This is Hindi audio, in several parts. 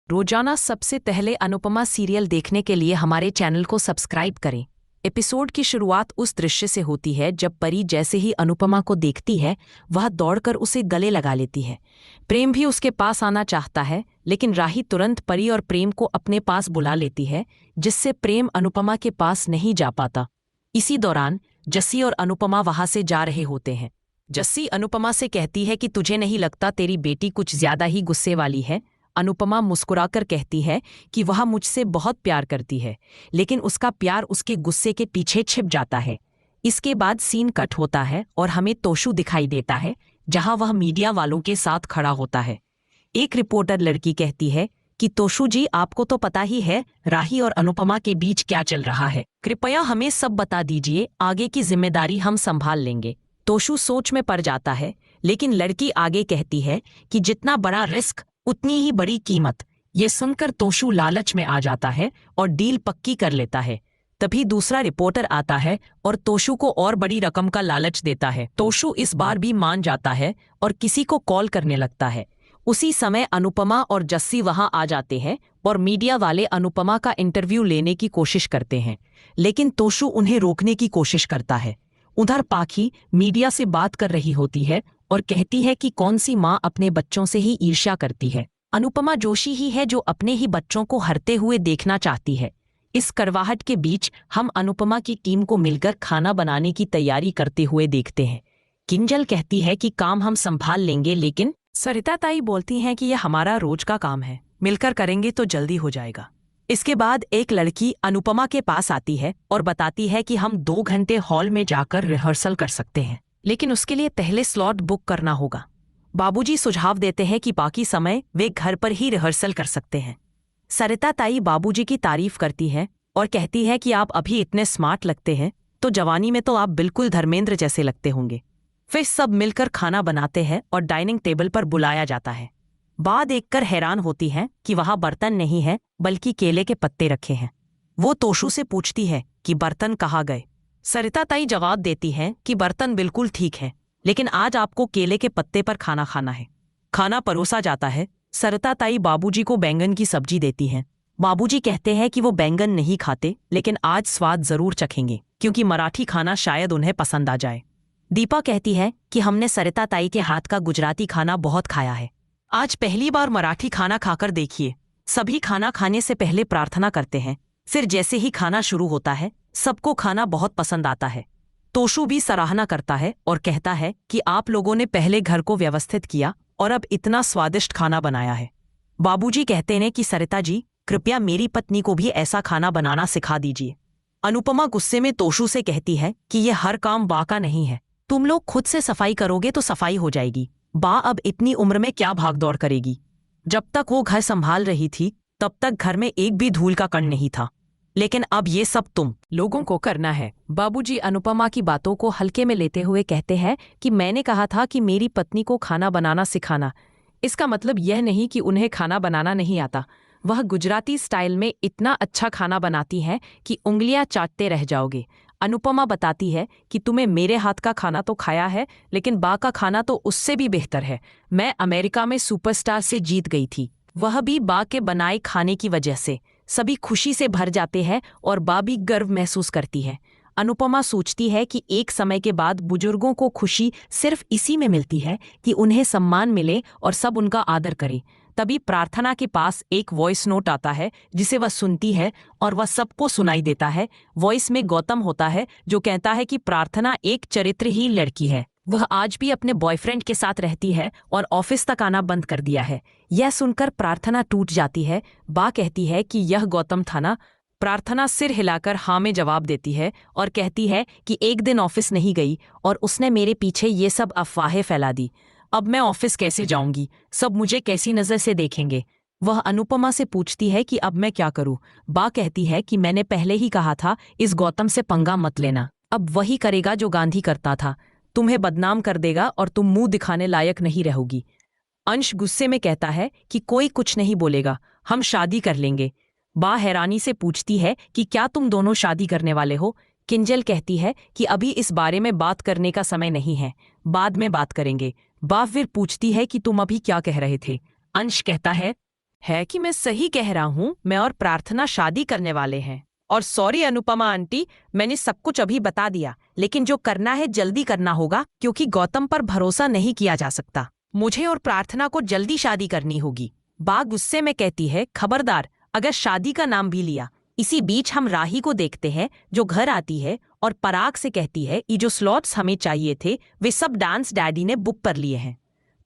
रोजाना सबसे पहले अनुपमा सीरियल देखने के लिए हमारे चैनल को सब्सक्राइब करें। एपिसोड की शुरुआत उस दृश्य से होती है जब परी जैसे ही अनुपमा को देखती है वह दौड़कर उसे गले लगा लेती है। प्रेम भी उसके पास आना चाहता है, लेकिन राही तुरंत परी और प्रेम को अपने पास बुला लेती है, जिससे प्रेम अनुपमा के पास नहीं जा पाता। इसी दौरान जस्सी और अनुपमा वहां से जा रहे होते हैं। जस्सी अनुपमा से कहती है कि तुझे नहीं लगता तेरी बेटी कुछ ज्यादा ही गुस्से वाली है। अनुपमा मुस्कुराकर कहती है कि वह मुझसे बहुत प्यार करती है, लेकिन उसका प्यार उसके गुस्से के पीछे छिप जाता है। इसके बाद सीन कट होता है और हमें तोशु दिखाई देता है, जहां वह मीडिया वालों के साथ खड़ा होता है। एक रिपोर्टर लड़की कहती है कि तोशु जी, आपको तो पता ही है राही और अनुपमा के बीच क्या चल रहा है, कृपया हमें सब बता दीजिए, आगे की जिम्मेदारी हम संभाल लेंगे। तोशु सोच में पड़ जाता है, लेकिन लड़की आगे कहती है कि जितना बड़ा रिस्क उतनी ही बड़ी कीमत। ये सुनकर तोशु लालच में आ जाता है और डील पक्की कर लेता है। तभी दूसरा रिपोर्टर आता है और तोशु को और बड़ी रकम का लालच देता है। तोशु इस बार भी मान जाता है और किसी को कॉल करने लगता है। उसी समय अनुपमा और जस्सी वहां आ जाते हैं और मीडिया वाले अनुपमा का इंटरव्यू लेने की कोशिश करते हैं, लेकिन तोशु उन्हें रोकने की कोशिश करता है। उधर पाखी मीडिया से बात कर रही होती है और कहती है कि कौन सी माँ अपने बच्चों से ही ईर्ष्या करती है। अनुपमा जोशी ही है जो अपने ही बच्चों को हरते हुए देखना चाहती है। इस करवाहट के बीच हम अनुपमा की टीम को मिलकर खाना बनाने की तैयारी करते हुए देखते हैं। किंजल कहती है कि काम हम संभाल लेंगे, लेकिन सरिता ताई बोलती हैं कि यह हमारा रोज का काम है, मिलकर करेंगे तो जल्दी हो जाएगा। इसके बाद एक लड़की अनुपमा के पास आती है और बताती है कि हम 2 घंटे हॉल में जाकर रिहर्सल कर सकते हैं, लेकिन उसके लिए पहले स्लॉट बुक करना होगा। बाबूजी सुझाव देते हैं कि बाकी समय वे घर पर ही रिहर्सल कर सकते हैं। सरिता ताई बाबूजी की तारीफ करती है और कहती है कि आप अभी इतने स्मार्ट लगते हैं, तो जवानी में तो आप बिल्कुल धर्मेंद्र जैसे लगते होंगे। फिर सब मिलकर खाना बनाते हैं और डाइनिंग टेबल पर बुलाया जाता है। बा देखकर हैरान होती है कि वहां बर्तन नहीं है, बल्कि केले के पत्ते रखे हैं। वो तोशु से पूछती है कि बर्तन कहाँ गए। सरिता ताई जवाब देती हैं कि बर्तन बिल्कुल ठीक है, लेकिन आज आपको केले के पत्ते पर खाना खाना है। खाना परोसा जाता है। सरिता ताई बाबूजी को बैंगन की सब्जी देती हैं। बाबूजी कहते हैं कि वो बैंगन नहीं खाते, लेकिन आज स्वाद जरूर चखेंगे, क्योंकि मराठी खाना शायद उन्हें पसंद आ जाए। दीपा कहती है कि हमने सरिता ताई के हाथ का गुजराती खाना बहुत खाया है, आज पहली बार मराठी खाना खाकर देखिए। सभी खाना खाने से पहले प्रार्थना करते हैं, फिर जैसे ही खाना शुरू होता है सबको खाना बहुत पसंद आता है। तोशु भी सराहना करता है और कहता है कि आप लोगों ने पहले घर को व्यवस्थित किया और अब इतना स्वादिष्ट खाना बनाया है। बाबूजी कहते हैं कि सरिता जी, कृपया मेरी पत्नी को भी ऐसा खाना बनाना सिखा दीजिए। अनुपमा गुस्से में तोशु से कहती है कि यह हर काम बा का नहीं है, तुम लोग खुद से सफाई करोगे तो सफाई हो जाएगी। बा अब इतनी उम्र में क्या भागदौड़ करेगी। जब तक वो घर संभाल रही थी तब तक घर में एक भी धूल का कण नहीं था, लेकिन अब ये सब तुम लोगों को करना है। बाबूजी अनुपमा की बातों को हल्के में लेते हुए कहते हैं कि मैंने कहा था कि मेरी पत्नी को खाना बनाना सिखाना। इसका मतलब यह नहीं कि उन्हें खाना बनाना नहीं आता। वह गुजराती स्टाइल में इतना अच्छा खाना बनाती हैं कि उंगलियां चाटते रह जाओगे। अनुपमा बताती है कि तुम्हें मेरे हाथ का खाना तो खाया है, लेकिन बा का खाना तो उससे भी बेहतर है। मैं अमेरिका में सुपरस्टार से जीत गई थी, वह भी बा के बनाए खाने की वजह से। सभी खुशी से भर जाते हैं और बा भी गर्व महसूस करती है। अनुपमा सोचती है कि एक समय के बाद बुजुर्गों को खुशी सिर्फ इसी में मिलती है कि उन्हें सम्मान मिले और सब उनका आदर करें। तभी प्रार्थना के पास एक वॉइस नोट आता है, जिसे वह सुनती है और वह सबको सुनाई देता है। वॉइस में गौतम होता है, जो कहता है कि प्रार्थना एक चरित्रहीन लड़की है, वह आज भी अपने बॉयफ्रेंड के साथ रहती है और ऑफिस तक आना बंद कर दिया है। यह सुनकर प्रार्थना टूट जाती है। बा कहती है कि यह गौतम था ना। प्रार्थना सिर हिलाकर हाँ में जवाब देती है और कहती है कि एक दिन ऑफिस नहीं गई और उसने मेरे पीछे ये सब अफवाहें फैला दी। अब मैं ऑफिस कैसे जाऊंगी, सब मुझे कैसी नजर से देखेंगे। वह अनुपमा से पूछती है कि अब मैं क्या करूं। बा कहती है कि मैंने पहले ही कहा था इस गौतम से पंगा मत लेना, अब वही करेगा जो गांधी करता था, तुम्हें बदनाम कर देगा और तुम मुंह दिखाने लायक नहीं रहोगी। अंश गुस्से में कहता है कि कोई कुछ नहीं बोलेगा, हम शादी कर लेंगे। बा हैरानी से पूछती है कि क्या तुम दोनों शादी करने वाले हो। किंजल कहती है कि अभी इस बारे में बात करने का समय नहीं है, बाद में बात करेंगे। बा फिर पूछती है कि तुम अभी क्या कह रहे थे। अंश कहता है है कि मैं सही कह रहा हूँ? मैं और प्रार्थना शादी करने वाले हैं। और सॉरी अनुपमा आंटी, मैंने सब कुछ अभी बता दिया, लेकिन जो करना है जल्दी करना होगा क्योंकि गौतम पर भरोसा नहीं किया जा सकता। मुझे और प्रार्थना को जल्दी शादी करनी होगी। बा गुस्से में कहती है, खबरदार, अगर शादी का नाम भी लिया। इसी बीच हम राही को देखते हैं जो घर आती है और पराग से कहती है, ये जो स्लॉट्स हमें चाहिए थे वे सब डांस डैडी ने बुक कर लिए हैं।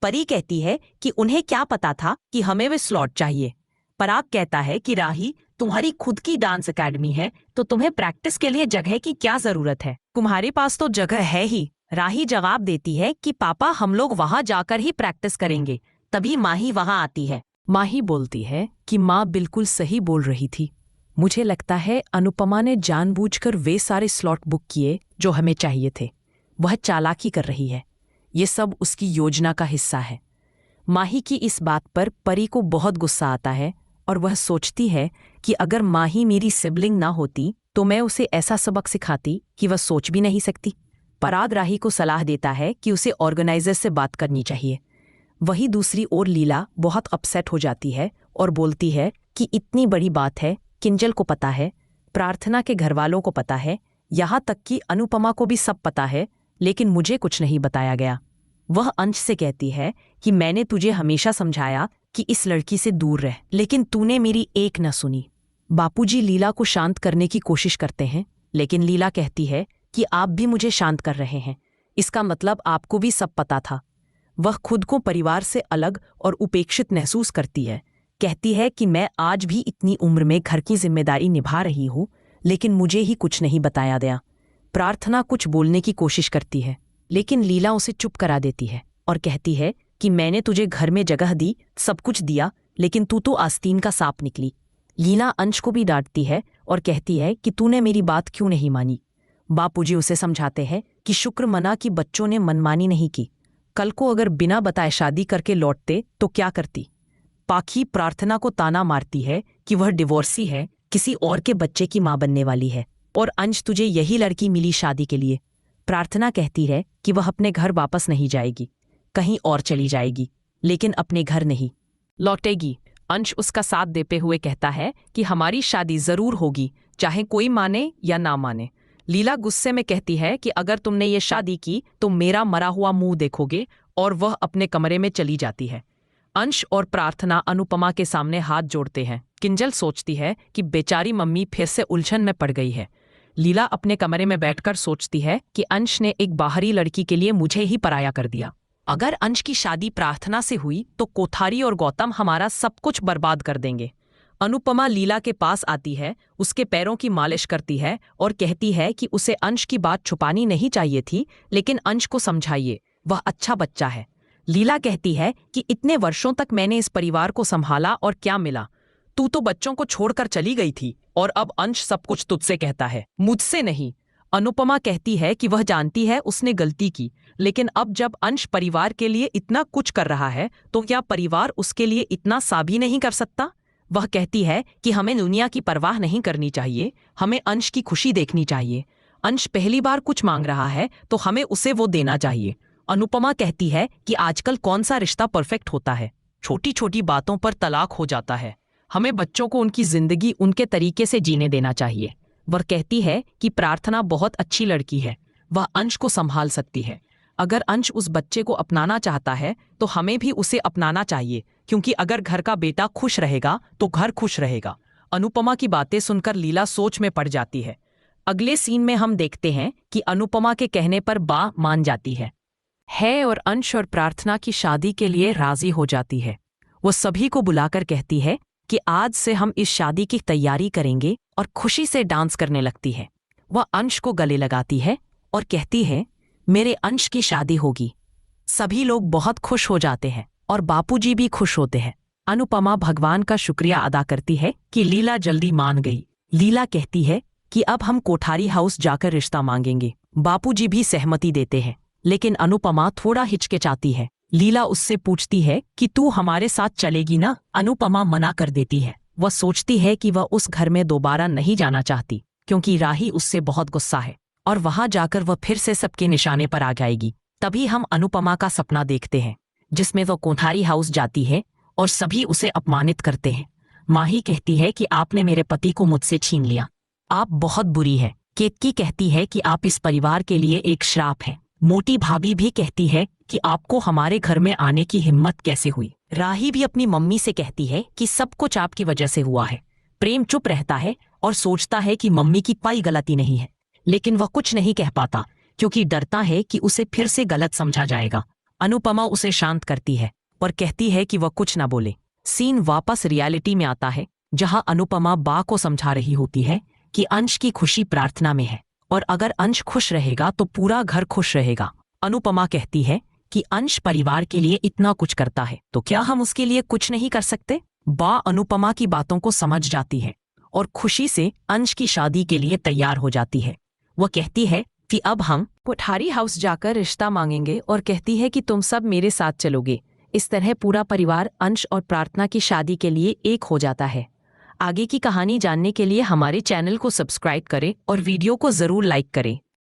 परी कहती है कि उन्हें क्या पता था कि हमें वे स्लॉट चाहिए। पराग कहता है कि राही, तुम्हारी खुद की डांस एकेडमी है तो तुम्हें प्रैक्टिस के लिए जगह की क्या जरूरत है? तुम्हारे पास तो जगह है ही। राही जवाब देती है कि पापा, हम लोग वहां जाकर ही प्रैक्टिस करेंगे। तभी माही वहां आती है। माही बोलती है कि माँ बिल्कुल सही बोल रही थी। मुझे लगता है अनुपमा ने जानबूझकर वे सारे स्लॉट बुक किए जो हमें चाहिए थे। वह चालाकी कर रही है। ये सब उसकी योजना का हिस्सा है। माही की इस बात पर परी को बहुत गुस्सा आता है और वह सोचती है कि अगर माही मेरी सिबलिंग ना होती तो मैं उसे ऐसा सबक सिखाती कि वह सोच भी नहीं सकती। पराग राही को सलाह देता है कि उसे ऑर्गेनाइजर से बात करनी चाहिए। वही दूसरी ओर लीला बहुत अपसेट हो जाती है और बोलती है कि इतनी बड़ी बात है, किंजल को पता है, प्रार्थना के घरवालों को पता है, यहाँ तक कि अनुपमा को भी सब पता है, लेकिन मुझे कुछ नहीं बताया गया। वह अंश से कहती है कि मैंने तुझे हमेशा समझाया कि इस लड़की से दूर रह, लेकिन तूने मेरी एक न सुनी। बापूजी लीला को शांत करने की कोशिश करते हैं, लेकिन लीला कहती है कि आप भी मुझे शांत कर रहे हैं, इसका मतलब आपको भी सब पता था। वह खुद को परिवार से अलग और उपेक्षित महसूस करती है। कहती है कि मैं आज भी इतनी उम्र में घर की जिम्मेदारी निभा रही हूँ, लेकिन मुझे ही कुछ नहीं बताया गया। प्रार्थना कुछ बोलने की कोशिश करती है, लेकिन लीला उसे चुप करा देती है और कहती है कि मैंने तुझे घर में जगह दी, सब कुछ दिया, लेकिन तू तो आस्तीन का सांप निकली। लीला अंश को भी डांटती है और कहती है कि तूने मेरी बात क्यों नहीं मानी। बापूजी उसे समझाते हैं कि शुक्र मना कि बच्चों ने मनमानी नहीं की। कल को अगर बिना बताए शादी करके लौटते तो क्या करती। पाखी प्रार्थना को ताना मारती है कि वह डिवोर्सी है, किसी और के बच्चे की मां बनने वाली है, और अंश तुझे यही लड़की मिली शादी के लिए। प्रार्थना कहती है कि वह अपने घर वापस नहीं जाएगी, कहीं और चली जाएगी, लेकिन अपने घर नहीं लौटेगी। अंश उसका साथ देते हुए कहता है कि हमारी शादी जरूर होगी, चाहे कोई माने या ना माने। लीला गुस्से में कहती है कि अगर तुमने ये शादी की तो मेरा मरा हुआ मुंह देखोगे, और वह अपने कमरे में चली जाती है। अंश और प्रार्थना अनुपमा के सामने हाथ जोड़ते हैं। किंजल सोचती है कि बेचारी मम्मी फिर से उलझन में पड़ गई है। लीला अपने कमरे में बैठकर सोचती है कि अंश ने एक बाहरी लड़की के लिए मुझे ही पराया कर दिया। अगर अंश की शादी प्रार्थना से हुई तो कोठारी और गौतम हमारा सब कुछ बर्बाद कर देंगे। अनुपमा लीला के पास आती है, उसके पैरों की मालिश करती है और कहती है कि उसे अंश की बात छुपानी नहीं चाहिए थी, लेकिन अंश को समझाइए, वह अच्छा बच्चा है। लीला कहती है कि इतने वर्षों तक मैंने इस परिवार को संभाला और क्या मिला? तू तो बच्चों को छोड़कर चली गई थी और अब अंश सब कुछ तुझसे कहता है, मुझसे नहीं। अनुपमा कहती है कि वह जानती है उसने गलती की, लेकिन अब जब अंश परिवार के लिए इतना कुछ कर रहा है तो क्या परिवार उसके लिए इतना सा भी नहीं कर सकता? वह कहती है कि हमें दुनिया की परवाह नहीं करनी चाहिए, हमें अंश की खुशी देखनी चाहिए। अंश पहली बार कुछ मांग रहा है तो हमें उसे वो देना चाहिए। अनुपमा कहती है कि आजकल कौन सा रिश्ता परफेक्ट होता है, छोटी छोटी बातों पर तलाक हो जाता है। हमें बच्चों को उनकी जिंदगी उनके तरीके से जीने देना चाहिए। वह कहती है कि प्रार्थना बहुत अच्छी लड़की है, वह अंश को संभाल सकती है। अगर अंश उस बच्चे को अपनाना चाहता है तो हमें भी उसे अपनाना चाहिए, क्योंकि अगर घर का बेटा खुश रहेगा तो घर खुश रहेगा। अनुपमा की बातें सुनकर लीला सोच में पड़ जाती है। अगले सीन में हम देखते हैं कि अनुपमा के कहने पर बा मान जाती है और अंश और प्रार्थना की शादी के लिए राजी हो जाती है। वो सभी को बुलाकर कहती है कि आज से हम इस शादी की तैयारी करेंगे और खुशी से डांस करने लगती है। वह अंश को गले लगाती है और कहती है, मेरे अंश की शादी होगी। सभी लोग बहुत खुश हो जाते हैं और बापूजी भी खुश होते हैं। अनुपमा भगवान का शुक्रिया अदा करती है कि लीला जल्दी मान गई। लीला कहती है कि अब हम कोठारी हाउस जाकर रिश्ता मांगेंगे। बापूजी भी सहमति देते हैं, लेकिन अनुपमा थोड़ा हिचकिचाती है। लीला उससे पूछती है कि तू हमारे साथ चलेगी ना? अनुपमा मना कर देती है। वह सोचती है कि वह उस घर में दोबारा नहीं जाना चाहती, क्योंकि राही उससे बहुत गुस्सा है और वहां जाकर वह फिर से सबके निशाने पर आ जाएगी। तभी हम अनुपमा का सपना देखते हैं, जिसमें वह कोठारी हाउस जाती है और सभी उसे अपमानित करते हैं। माही कहती है कि आपने मेरे पति को मुझसे छीन लिया, आप बहुत बुरी है। केतकी कहती है कि आप इस परिवार के लिए एक श्राप है। मोटी भाभी भी कहती है कि आपको हमारे घर में आने की हिम्मत कैसे हुई। राही भी अपनी मम्मी से कहती है कि सब कुछ आपकी वजह से हुआ है। प्रेम चुप रहता है और सोचता है कि मम्मी की कोई गलती नहीं है, लेकिन वह कुछ नहीं कह पाता क्योंकि डरता है कि उसे फिर से गलत समझा जाएगा। अनुपमा उसे शांत करती है और कहती है कि वह कुछ ना बोले। सीन वापस रियलिटी में आता है, जहां अनुपमा बा को समझा रही होती है कि अंश की खुशी प्रार्थना में है और अगर अंश खुश रहेगा तो पूरा घर खुश रहेगा। अनुपमा कहती है कि अंश परिवार के लिए इतना कुछ करता है तो क्या हम उसके लिए कुछ नहीं कर सकते। बा अनुपमा की बातों को समझ जाती है और खुशी से अंश की शादी के लिए तैयार हो जाती है। वह कहती है कि अब हम कोठारी हाउस जाकर रिश्ता मांगेंगे और कहती है कि तुम सब मेरे साथ चलोगे। इस तरह पूरा परिवार अंश और प्रार्थना की शादी के लिए एक हो जाता है। आगे की कहानी जानने के लिए हमारे चैनल को सब्सक्राइब करें और वीडियो को जरूर लाइक करें।